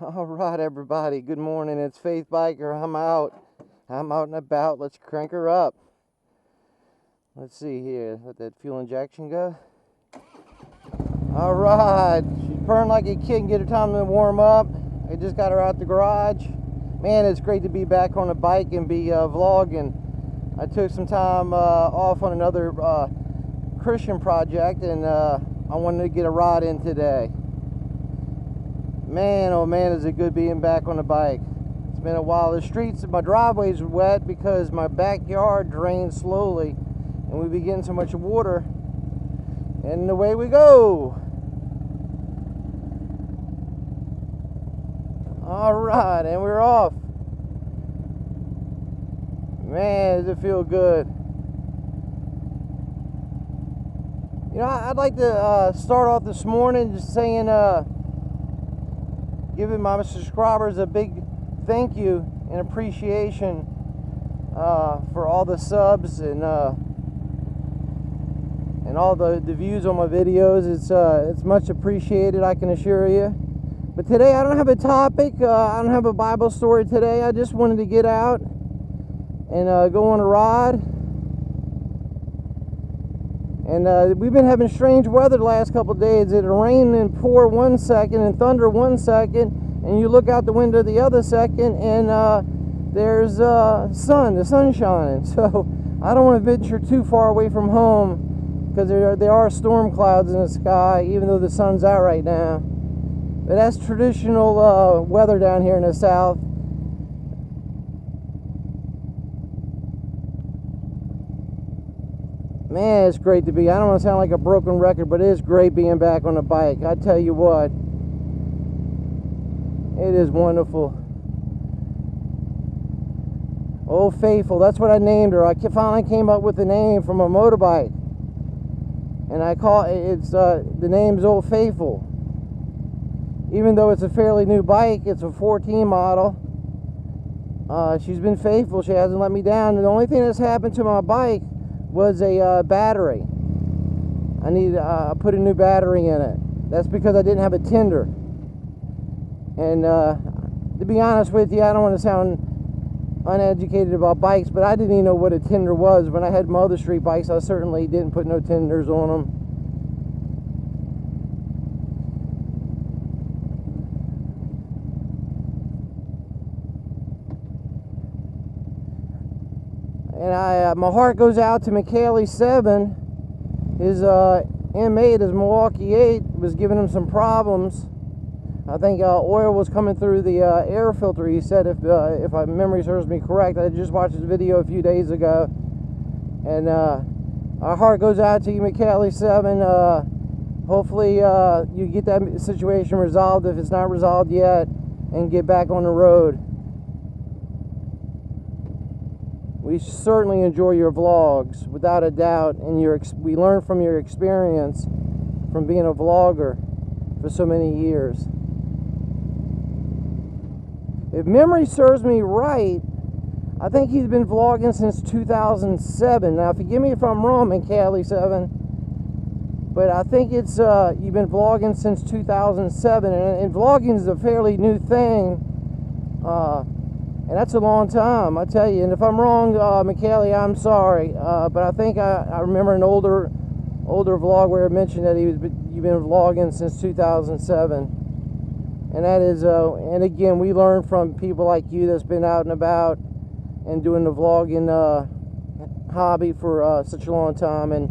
All right, everybody. Good morning. It's Faith Biker. I'm out. I'm out and about. Let's crank her up. Let's see here. Let that fuel injection go. All right. She's purring like a kid and get her time to warm up. I just got her out the garage. Man, it's great to be back on a bike and be vlogging. I took some time off on another Christian project, and I wanted to get a ride in today. Man, oh man, is it good being back on the bike. It's been a while. The streets, my driveway's wet because my backyard drains slowly and we be getting so much water. And away we go. All right, and we're off. Man, does it feel good. You know, I'd like to start off this morning just saying, giving my subscribers a big thank you and appreciation for all the subs and all the views on my videos. It's much appreciated, I can assure you. But today I don't have a topic. I don't have a Bible story today. I just wanted to get out and go on a ride. And we've been having strange weather the last couple of days. It'll rain and pour 1 second and thunder 1 second, and you look out the window the other second, and there's the sun shining. So I don't want to venture too far away from home because there are storm clouds in the sky, even though the sun's out right now. But that's traditional weather down here in the south. Man, it's great to be. I don't want to sound like a broken record, but it is great being back on a bike. I tell you what, it is wonderful. Old Faithful, that's what I named her. I finally came up with the name from a motorbike, and I call it's the name's Old Faithful. Even though it's a fairly new bike, it's a 14 model. She's been faithful. She hasn't let me down. And the only thing that's happened to my bike was a battery. I need to put a new battery in it. That's because I didn't have a tender. And to be honest with you, I don't want to sound uneducated about bikes, but I didn't even know what a tender was. When I had my other street bikes, I certainly didn't put no tenders on them. And my heart goes out to McKaylee 7. His M8, his Milwaukee 8, was giving him some problems. I think oil was coming through the air filter, he said, if my memory serves me correct. I just watched his video a few days ago. And our heart goes out to you, McKaylee 7. Hopefully you get that situation resolved if it's not resolved yet, and get back on the road. We certainly enjoy your vlogs, without a doubt, and we learn from your experience from being a vlogger for so many years. If memory serves me right, I think he's been vlogging since 2007. Now, forgive me if I'm wrong, McKaylee7, but I think it's you've been vlogging since 2007, and vlogging is a fairly new thing. And that's a long time, I tell you. And if I'm wrong, McKaylee, I'm sorry. But I think I remember an older vlog where it mentioned that you've been vlogging since 2007. And that is, and again, we learn from people like you that's been out and about and doing the vlogging hobby for such a long time. And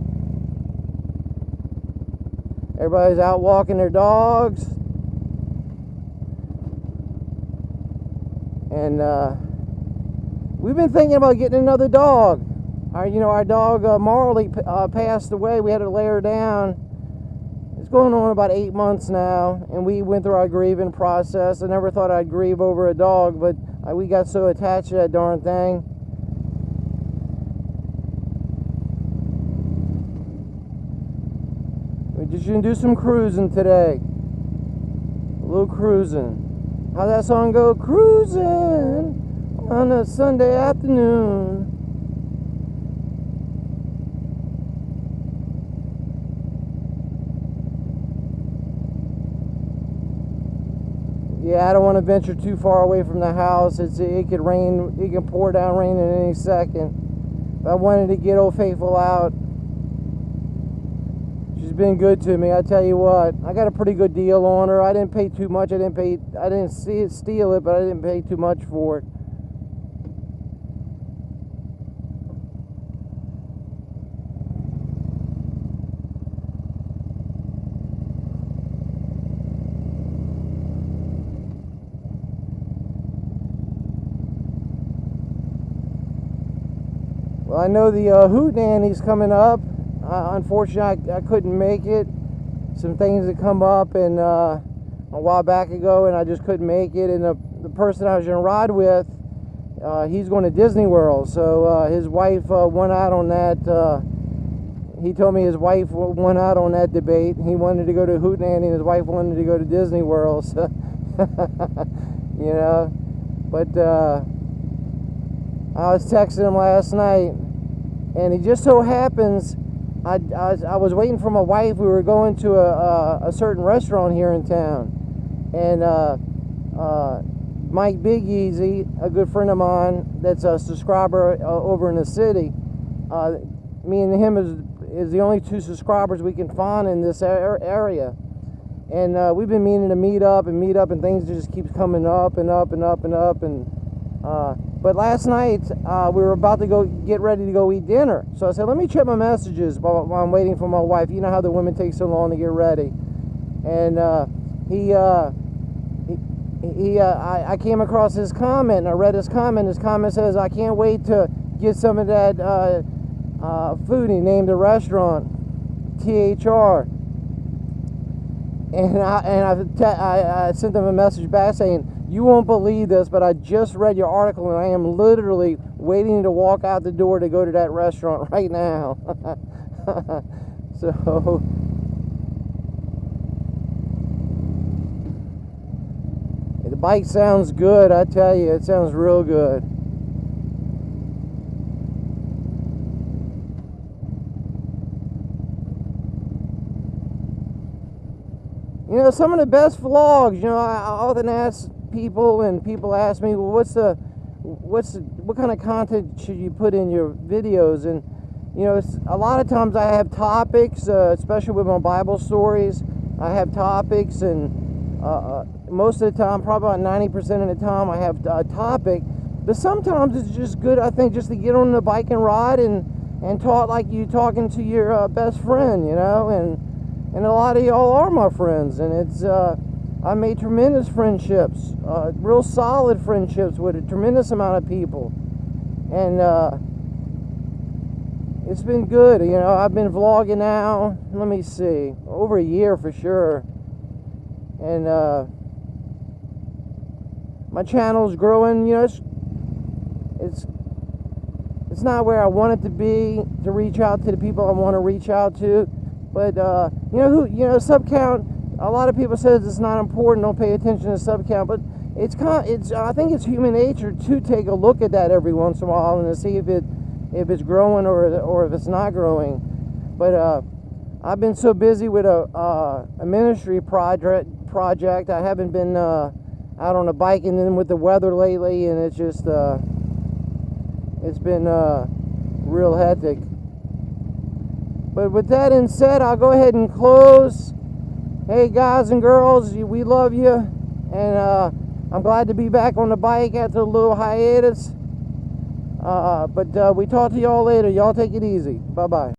everybody's out walking their dogs. And we've been thinking about getting another dog. Our dog Marley passed away. We had to lay her down. It's going on about 8 months now, and we went through our grieving process. I never thought I'd grieve over a dog, but we got so attached to that darn thing. We're just gonna do some cruising today. A little cruising. How's that song go? Cruising on a Sunday afternoon. Yeah, I don't want to venture too far away from the house. It could rain. It can pour down rain at any second. I wanted to get Old Faithful out. She's been good to me. I tell you what, I got a pretty good deal on her. I didn't pay too much. I didn't steal it, but I didn't pay too much for it. Well, I know the Hootenanny's coming up. Unfortunately, I couldn't make it. Some things that come up and a while back ago, and I just couldn't make it. And the person I was going to ride with, he's going to Disney World. So his wife won out on that. He told me his wife won out on that debate. He wanted to go to Hootenanny, and his wife wanted to go to Disney World. So, you know, but I was texting him last night, and it just so happens. I was waiting for my wife. We were going to a certain restaurant here in town, and Mike Big Easy, a good friend of mine that's a subscriber over in the city, me and him is the only two subscribers we can find in this area, and we've been meaning to meet up, and things just keeps coming up and up and up and up, and but last night, we were about to get ready to go eat dinner. So I said, let me check my messages while I'm waiting for my wife. You know how the women take so long to get ready. And I came across his comment, and I read his comment. His comment says, I can't wait to get some of that food. He named the restaurant THR. And I sent them a message back saying, you won't believe this, but I just read your article, and I am literally waiting to walk out the door to go to that restaurant right now. So, the bike sounds good, I tell you, it sounds real good. You know, some of the best vlogs, you know, I often ask people, and people ask me, well, what kind of content should you put in your videos? And you know, a lot of times I have topics, especially with my Bible stories. I have topics, and most of the time, probably about 90% of the time, I have a topic. But sometimes it's just good, I think, just to get on the bike and ride and talk like you talking to your best friend, you know. And a lot of y'all are my friends, and it's I made tremendous friendships, real solid friendships with a tremendous amount of people, and it's been good. You know, I've been vlogging now, let me see, over a year for sure, and my channel's growing. You know, it's not where I want it to be to reach out to the people I want to reach out to, but you know, sub count. A lot of people says it's not important. Don't pay attention to sub count, but I think it's human nature to take a look at that every once in a while and to see if it's growing or if it's not growing. But I've been so busy with a ministry project. I haven't been out on a bike, and then with the weather lately, and it's just it's been real hectic. But with that in said, I'll go ahead and close. Hey guys and girls, we love you, and I'm glad to be back on the bike after a little hiatus. But we talk to y'all later. Y'all take it easy. Bye-bye.